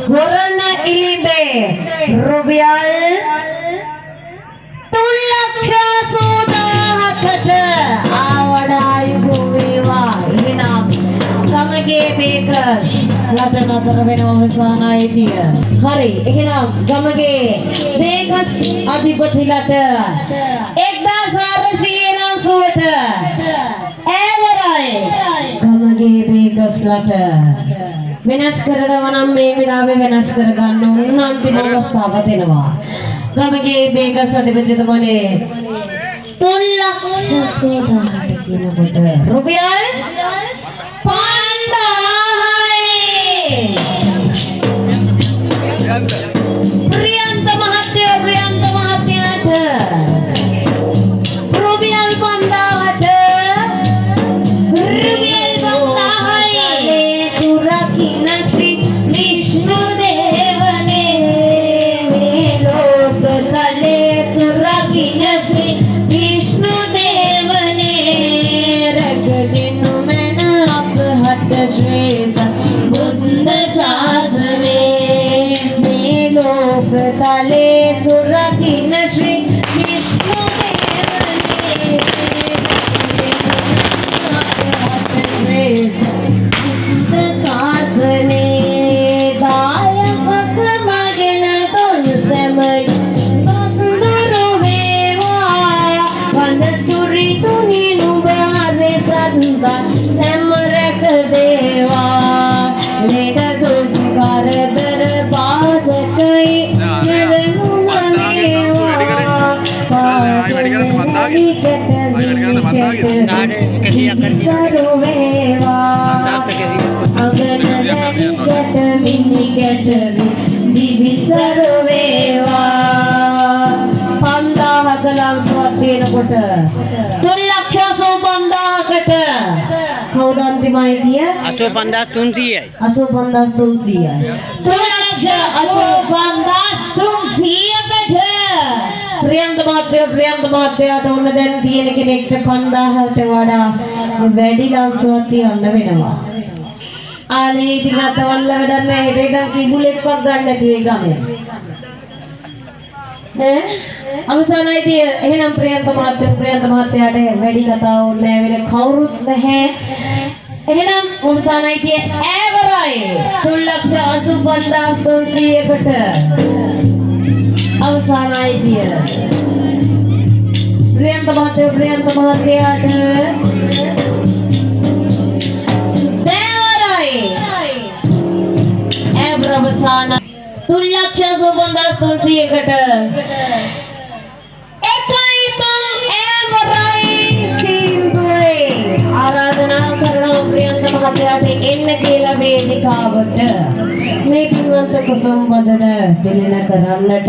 Warna ilibe rubial Tulaksa sudah kata awadayu buwiwa hinam gamage bekas latana tarvena vasana idiya hari hinam gamage bekas adipati lata ekda sarasilam suwata evarai gamage bekas lata වෙනස් කරනවා නම් මේ විලාවේ වෙනස් කර ගන්න ඕන අන්තිම අවස්ථාව දෙනවා. ගමගේ බේගස් අධිපතිතුමනි 3 ලක්ෂ සෝදාට කියනකොට රුපියල් 5000යි. ප්‍රියන්ත මහත්තයාට රුපියල් 5000ට तले सुरकिन श्री विष्णु देवने सासने दायक मगन तुल समय सुंदर वेवा वंद सुरी तुनी नुबारे संदा समरक देवा लेट दुकार दर बाद कई ප්‍රියන්ත මහත්තයාට ඕන දැන් තියෙන කෙනෙක්ට 5000ට වඩා වැඩි ලංසුවක් තියන්න වෙනවා. ආලේ ඉතින් අතවල්ල වැඩක් නැහැ. හෙට ඉඳන් කිඹුලෙක්වත් ගන්න නැති වෙයි ගමේ. ඈ අවසානයි තිය එහෙනම් ප්‍රියන්ත මහත්තයාට වැඩි කතා ඕනේ නැහැ වෙන කවුරුත් නැහැ. එහෙනම් අවසානයි තිය ඈවරයි 3,85,300කට අවසානයි තිය प्रियंत महोदयाට देवराय एब्रवसान 3,85,300කට එකයි තුන් එවරයි සින්දුවේ ආරාධනා කරනවා ප්‍රියන්ත මහත්තයාට එන්න කියලා වේදිකාවට මේ පින්වන්ත කුසුම් බඳුන දිලන කරන්නට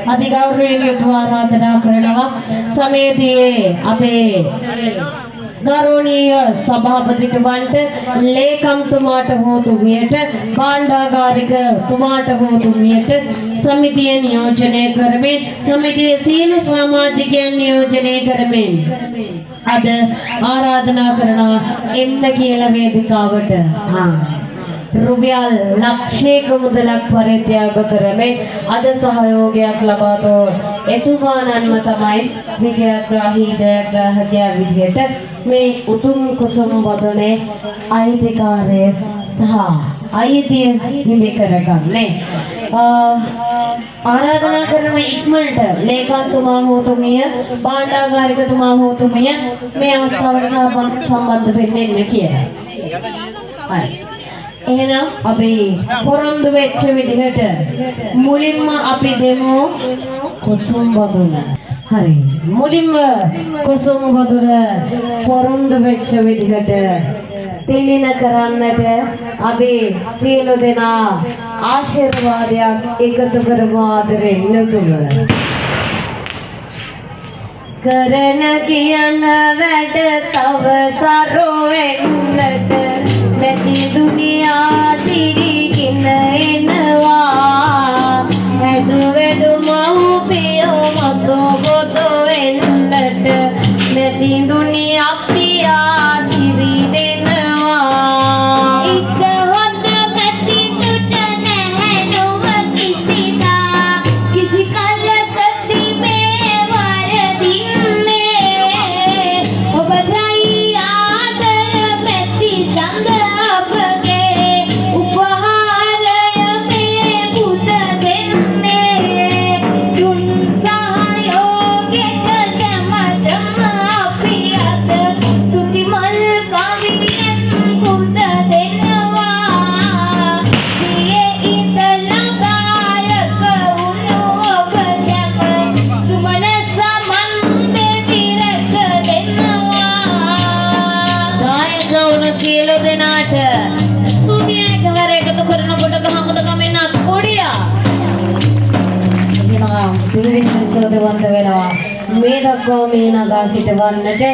අපි ගෞරවයෙන් යුතුව ආරාධනා කරනවා සමේදී අපේ ගෞරවනීය සභාපතිතුමන්ට ලේකම්තුමාට හෝ තුමියට භාණ්ඩාගාරික තුමාට හෝ තුමියට සමිතිය නියෝජනය කරමින් සමිතියේ සියලු සමාජිකයන් නියෝජනය කරමින් අද ආරාධනා කරනවා එන්න කියලා වේදිකාවට රුපියල් ලක්ෂයක මුදලක් පරිත්‍යාග කරමින් අද සහයෝගයක් ලබා දුන් එතුමාණන්ම තමයි ජයග්‍රාහකයා විදියට මේ උතුම් කුසුම් වදනේ අයිතිකාරය සහ අයිතිය හිමි කරගන්නේ. ආරාධනා කරන ඉක්මනට ලේකම්තුමා හෝ තුමිය භාණ්ඩාගාරිකතුමා හෝ තුමිය මේ අවස්ථාවට සම්බන්ධ වෙන්න කියලා. හරි. එහෙනම් අපි පොරොන්දු වෙච්ච විදිහට මුලින්ම අපි දෙමු කුසුම් වදුන. හරි. මුලින්ම කුසුම් වදුන පොරොන්දු වෙච්ච විදිහට තිලින කරන්නට අපි සියලු දෙනා ආශිර්වාදයක් එකතු කරමු ආදරෙන් නුතුම. කරන කියන වැඩ තව සරෝ වෙන්නට නැති දුනියා සිරිකින එනවා හැදුවෙඩු මහුපියෝ මතෝ බොතෝ එන්නට නැති දුනියා පියා සිරි දෙනවා ඉක්ක හොඳ පැති තුට නැහැ වුණු සියලු දෙනාට ස්තුතිය එකවර එකතු කරනකොට ගහමුද කමෙන් අත්කොඩියා එනවා පිරිවින් විසෝදවන්ත වෙනවා මේ දක්වා මේ නගා සිටවන්නට